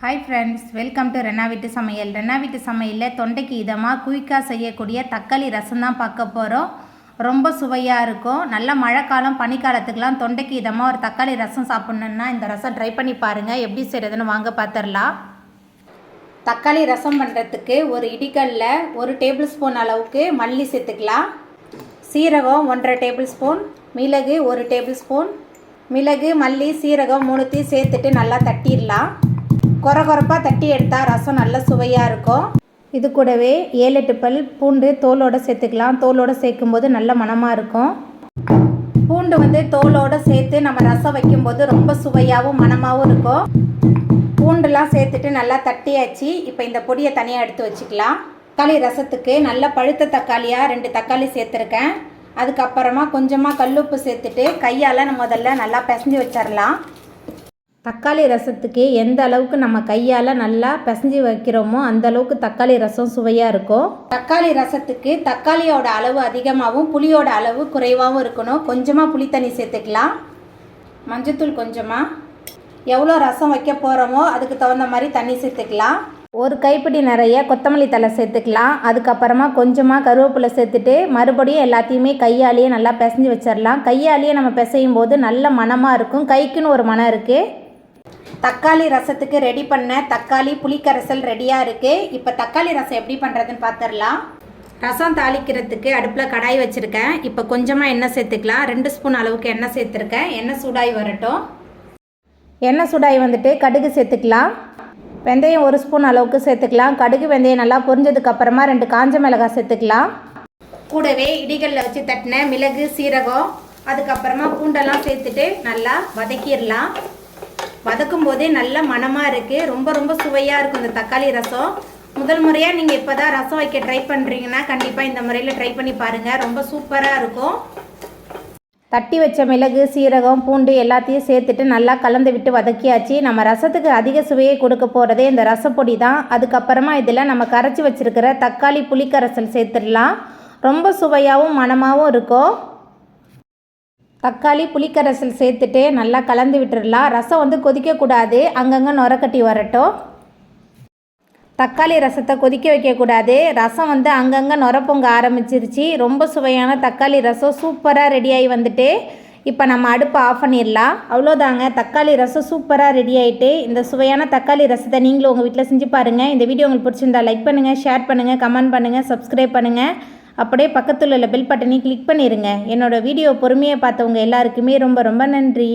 Hi friends, welcome to Renna வீட்டு சமையல். ரென்னா வீட்டு சமையலில் தொண்டைக்கு இதமாக குயிக்காக செய்யக்கூடிய தக்காளி ரசம் தான் பார்க்க போகிறோம். ரொம்ப சுவையாக இருக்கும். நல்ல மழைக்காலம் பனிக்காலத்துக்கெலாம் தொண்டைக்கு இதமாக ஒரு தக்காளி ரசம் சாப்பிட்ணுன்னா இந்த ரசம் ட்ரை பண்ணி பாருங்கள். எப்படி செய்கிறதுன்னு வாங்க பார்த்துடலாம். தக்காளி ரசம் பண்ணுறதுக்கு ஒரு இடிக்கல்லில் 1 டேபிள் ஸ்பூன் அளவுக்கு மல்லி சேர்த்துக்கலாம். சீரகம் 1.5 டேபிள் ஸ்பூன், மிளகு 1 டேபிள் ஸ்பூன். மிளகு, மல்லி, சீரகம் 3த்தையும் சேர்த்துட்டு நல்லா தட்டிடலாம். கொரகொரப்பாக தட்டி எடுத்தால் ரசம் நல்ல சுவையாக இருக்கும். இது கூடவே 7-8 பல் பூண்டு தோலோடு சேர்த்துக்கலாம். தோலோடு சேர்க்கும்போது நல்ல மணமாக இருக்கும். பூண்டு தோலோடு சேர்த்து நம்ம ரசம் வைக்கும்போது ரொம்ப சுவையாகவும் மணமாகவும் இருக்கும். பூண்டுலாம் சேர்த்துட்டு நல்லா தட்டியாச்சு. இப்போ இந்த பொடியை தனியாக எடுத்து வச்சுக்கலாம். தக்காளி ரசத்துக்கு நல்ல பழுத்த தக்காளியாக 2 தக்காளி சேர்த்துருக்கேன். அதுக்கப்புறமா கொஞ்சமாக கல்லுப்பு சேர்த்துட்டு கையால் நம்ம முதல்ல நல்லா பிசைஞ்சு வச்சிடலாம். தக்காளி ரசத்துக்கு எந்த அளவுக்கு நம்ம கையால் நல்லா பிசைஞ்சு வைக்கிறோமோ அந்த அளவுக்கு தக்காளி ரசம் சுவையாக இருக்கும். தக்காளி ரசத்துக்கு தக்காளியோட அளவு அதிகமாகவும் புளியோட அளவு குறைவாகவும் இருக்கணும். கொஞ்சமாக புளி தண்ணி சேர்த்துக்கலாம். மஞ்சத்தூள் கொஞ்சமாக, எவ்வளோ ரசம் வைக்க போகிறோமோ அதுக்கு தகுந்த மாதிரி தண்ணி சேர்த்துக்கலாம். ஒரு கைப்பிடி நிறைய கொத்தமல்லி தழை சேர்த்துக்கலாம். அதுக்கப்புறமா கொஞ்சமாக கருவேப்பிலை சேர்த்துட்டு மறுபடியும் எல்லாத்தையுமே கையாலேயே நல்லா பிசைஞ்சு வச்சிடலாம். கையாலேயே நம்ம பிசையும் போது நல்ல மணமாக இருக்கும். கைக்குன்னு ஒரு மணம் இருக்குது. தக்காளி ரசத்துக்கு ரெடி பண்ண தக்காளி புளிக்கரைசல் ரெடியாக இருக்குது. இப்போ தக்காளி ரசம் எப்படி பண்ணுறதுன்னு பார்த்துடலாம். ரசம் தாளிக்கிறதுக்கு அடுப்பில் கடாய் வச்சுருக்கேன். இப்போ கொஞ்சமாக எண்ணெய் சேர்த்துக்கலாம். 2 ஸ்பூன் அளவுக்கு எண்ணெய் சேர்த்துருக்கேன். எண்ணெய் சூடாகி வரட்டும். எண்ணெய் சூடாகி வந்துட்டு கடுகு சேர்த்துக்கலாம். வெந்தயம் 1 ஸ்பூன் அளவுக்கு சேர்த்துக்கலாம். கடுகு வெந்தயம் நல்லா பொரிஞ்சதுக்கப்புறமா 2 காஞ்ச மிளகாய் சேர்த்துக்கலாம். கூடவே இடிகளில் வச்சு தட்டின மிளகு, சீரகம், அதுக்கப்புறமா பூண்டெல்லாம் சேர்த்துட்டு நல்லா வதக்கிடலாம். வதக்கும் போதே நல்ல மணமாக இருக்குது. ரொம்ப சுவையாக இருக்கும் இந்த தக்காளி ரசம். முதல் முறையாக நீங்கள் இப்போ தான் ரசம் வைக்க ட்ரை பண்ணுறீங்கன்னா கண்டிப்பாக இந்த முறையில் ட்ரை பண்ணி பாருங்கள். ரொம்ப சூப்பராக இருக்கும். தட்டி வச்ச மிளகு, சீரகம், பூண்டு எல்லாத்தையும் சேர்த்துட்டு நல்லா கலந்து விட்டு வதக்கியாச்சு. நம்ம ரசத்துக்கு அதிக சுவையை கொடுக்க போகிறதே இந்த ரசப்பொடி தான். அதுக்கப்புறமா இதில் நம்ம கரைச்சி வச்சுருக்கிற தக்காளி புளிக்கரைசல் சேர்த்துடலாம். ரொம்ப சுவையாகவும் மணமாகவும் இருக்கும். தக்காளி புளிக்கரைசல் சேர்த்துட்டு நல்லா கலந்து விட்டுடலாம். ரசம் கொதிக்கக்கூடாது, அங்கங்கே நுரக்கட்டி வரட்டும். தக்காளி ரசத்தை கொதிக்க வைக்கக்கூடாது. ரசம் அங்கங்கே நுரப்பொங்க ஆரம்பிச்சிருச்சு. ரொம்ப சுவையான தக்காளி ரசம் சூப்பராக ரெடியாகி வந்துட்டு இப்போ நம்ம அடுப்பை ஆஃப் பண்ணிடலாம். அவ்வளோதாங்க, தக்காளி ரசம் சூப்பராக ரெடி ஆகிட்டு. இந்த சுவையான தக்காளி ரசத்தை நீங்களும் உங்கள் வீட்டில் செஞ்சு பாருங்கள். இந்த வீடியோ உங்களுக்கு பிடிச்சிருந்தா லைக் பண்ணுங்கள், ஷேர் பண்ணுங்கள், கமெண்ட் பண்ணுங்கள், சப்ஸ்கிரைப் பண்ணுங்கள். அப்படியே பக்கத்தில் உள்ள பெல் பட்டனை கிளிக் பண்ணிடுங்க. என்னோடய வீடியோ பொறுமையாக பார்த்தவங்க எல்லாருக்குமே ரொம்ப நன்றி.